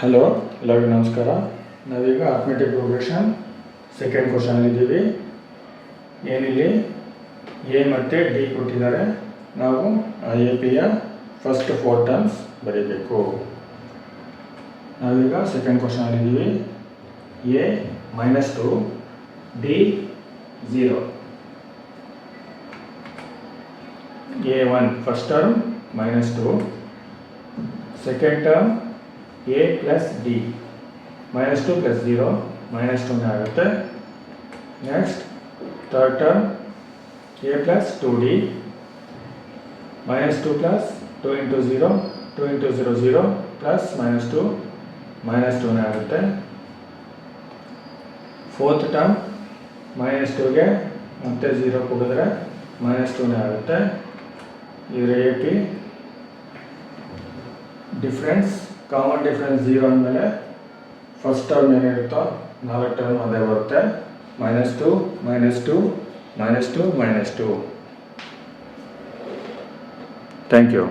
Hello, ಎಲ್ಲರಿಗೂ ನಮಸ್ಕಾರ. ನಾವೀಗ ಅರ್ಥಮೆಟಿಕ್ ಪ್ರೋಗ್ರೆಷನ್ ಸೆಕೆಂಡ್ ಕ್ವಶನಲ್ಲಿದ್ದೀವಿ. ಏನಿಲ್ಲಿ ಎ ಮತ್ತು ಡಿ ಕೊಟ್ಟಿದ್ದಾರೆ. ನಾವು ಎ ಪಿಯ ಫಸ್ಟ್ 4 ಟರ್ಮ್ಸ್ ಬರೀಬೇಕು. ನಾವೀಗ ಸೆಕೆಂಡ್ ಕ್ವಶನಲ್ಲಿದ್ದೀವಿ. A -2, D 0. A1 first term -2, second term a plus d, -2 plus 0, -2 ಆಗುತ್ತೆ. Next third term a plus 2d, -2 plus 2 into 0, 2 into 0, 0 plus -2, -2 ಆಗುತ್ತೆ. ಫೋರ್ತ್ ಟರ್ಮ್ -2ಗೆ ಮತ್ತೆ 0 ಕೊಡಿದ್ರೆ -2 ಆಗುತ್ತೆ. ಇದರ A P difference, common difference 0 ಅಂದಮೇಲೆ first term ಏನಿರುತ್ತೋ 4 term ಅದೇ ಬರುತ್ತೆ. -2, -2, -2, -2. Thank you.